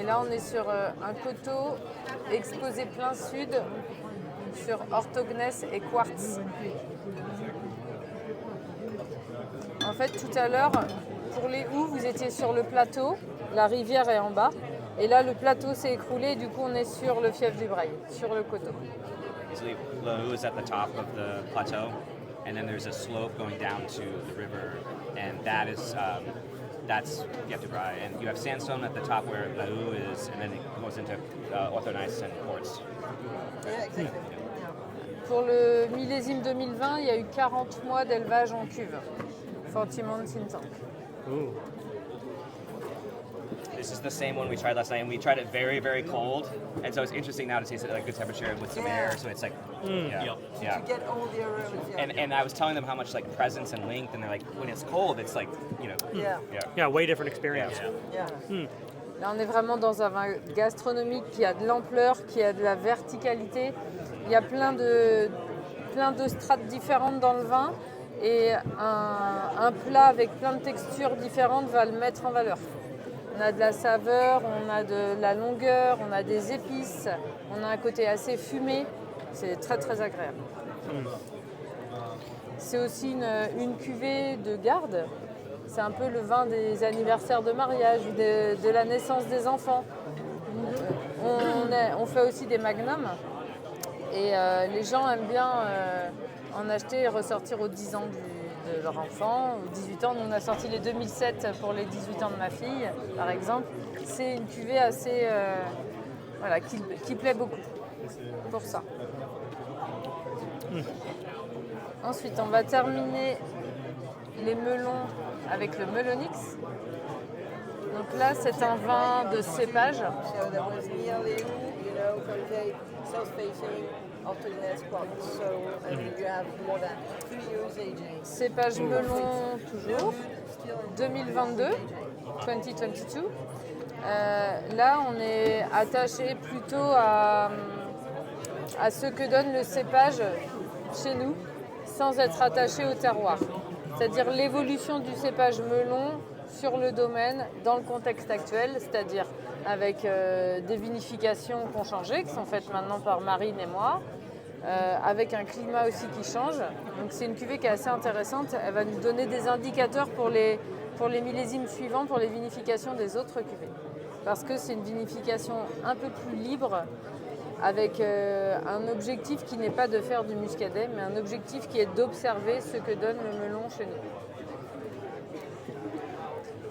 là, on est sur un coteau exposé plein sud sur orthogneiss et quartz. En fait, tout à l'heure, pour les houes, vous étiez sur le plateau, la rivière est en bas. Et là, le plateau s'est écroulé, et du coup, on est sur le Fief de Breil, sur le coteau. So the hue is at the top of the plateau, and then there's a slope going down to the river, and that's Fief de Breil. And you have sandstone at the top where the hue is, and then it goes into orthogneiss and quartz. Yeah, exactly. Pour le millésime 2020, il y a eu 40 mois d'élevage en cuve. 40 months in tank. Ooh. This is the same one we tried last night, and we tried it very, very cold. And so it's interesting now to taste it at like good temperature with some air. So it's like, yeah. To get all the aromas. And I was telling them how much like presence and length, and they're like, when it's cold, it's like, you know. Yeah, way different experience. Yeah. Là, on est vraiment dans un vin gastronomique qui a de l'ampleur, qui a de la verticalité. Il y a plein de strates différentes dans le vin. Et un plat avec plein de textures différentes va le mettre en valeur. On a de la saveur, on a de la longueur, on a des épices, on a un côté assez fumé. C'est très très agréable. C'est aussi une cuvée de garde. C'est un peu le vin des anniversaires de mariage ou de la naissance des enfants. On fait aussi des magnums. Et les gens aiment bien en acheter et ressortir aux 10 ans de leur enfant, aux 18 ans. Nous, on a sorti les 2007 pour les 18 ans de ma fille, par exemple. C'est une cuvée assez... qui plaît beaucoup pour ça. Ensuite, on va terminer les melons avec le Melonix. Donc là, c'est un vin de cépage. So there was nearly, south-facing, orthogneiss quartz. So I mean, you have more than 3 years aging. Cépage melon toujours, 2022, 2022. Là, on est attaché plutôt à ce que donne le cépage chez nous, sans être attaché au terroir. C'est-à-dire l'évolution du cépage melon sur le domaine dans le contexte actuel, c'est-à-dire avec des vinifications qui ont changé, qui sont faites maintenant par Marine et moi, avec un climat aussi qui change. Donc c'est une cuvée qui est assez intéressante. Elle va nous donner des indicateurs pour les millésimes suivants, pour les vinifications des autres cuvées. Parce que c'est une vinification un peu plus libre, avec un objectif qui n'est pas de faire du muscadet, mais un objectif qui est d'observer ce que donne le melon chez nous.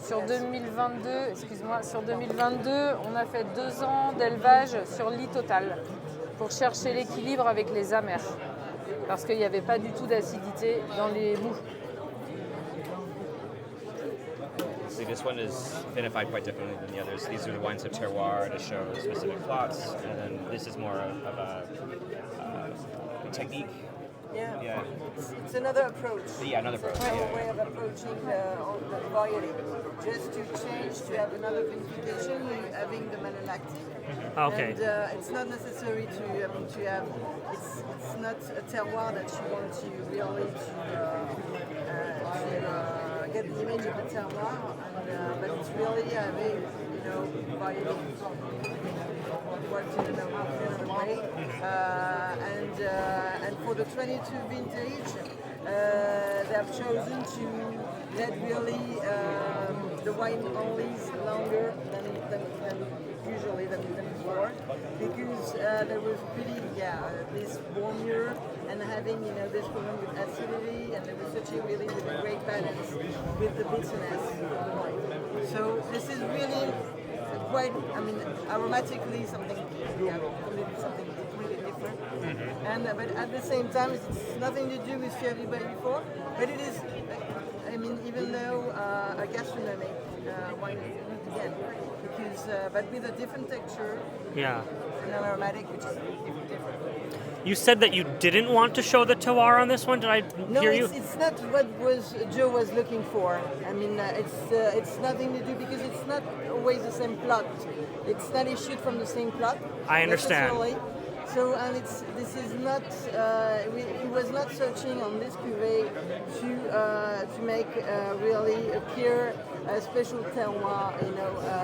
Sur 2022, on a fait 2 ans d'élevage sur lit total pour chercher l'équilibre avec les amers, parce qu'il n'y avait pas du tout d'acidité dans les mous. See, this one is vinified quite differently than the others. These are the wines of terroir to show specific plots, and then this is more of a technique. Yeah. It's another approach. Yeah, another approach. It's a way of approaching the variety. Just to change to have another vinification, having the malolactic. Okay. And it's not necessary to have. It's not a terroir that you want to really get the image of the terroir, but it's really having variety. Worked in another way. And for the 22 vintage, they have chosen to let really the wine only longer than usually than before, because there was really this warmer and having this woman with acidity, and there was such a really with a great balance with the bitterness of the wine. So this is really quite, aromatically something completely different. And but at the same time, it's nothing to do with Fief de Breil before, but it is, even though a gastronomic wine again, because but with a different texture. Yeah. And an aromatic, which is different. You said that you didn't want to show the terroir on this one. Did I hear you? No, it's not what Joe was looking for. It's nothing to do because it's not always the same plot. It's not issued from the same plot. I understand. So, and this is not. He was not searching on this cuvée to make really appear special terroir,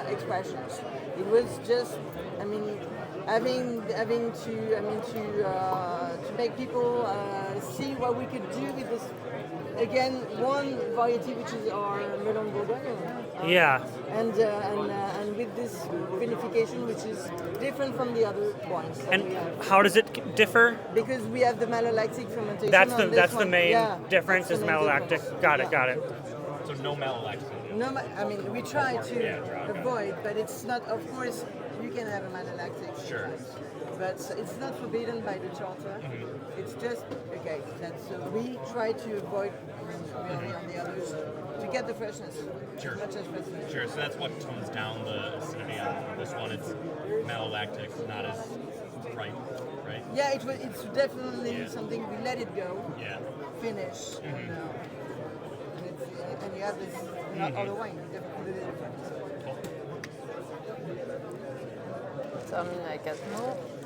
expressions. It was just, having to make people see what we could do with this. Again, one variety which is our Melon Bourgogne. Yeah. And with this vinification, which is different from the other wines. And we have. how does it differ? Because we have the malolactic fermentation. That's the main difference that's is the main malolactic. difference. Got it. So no malolactic. No, we try to avoid, but it's not. Of course, you can have a malolactic. Sure. But it's not forbidden by the charter. It's just we try to avoid really on the others to get the freshness. Sure. As much as possible. Sure. So that's what tones down the acidity on this one. It's malolactic, not as ripe, right? Yeah, it's definitely something we let it go. Yeah. Finish. And you have this other wine, completely different. Termine à 4 mots.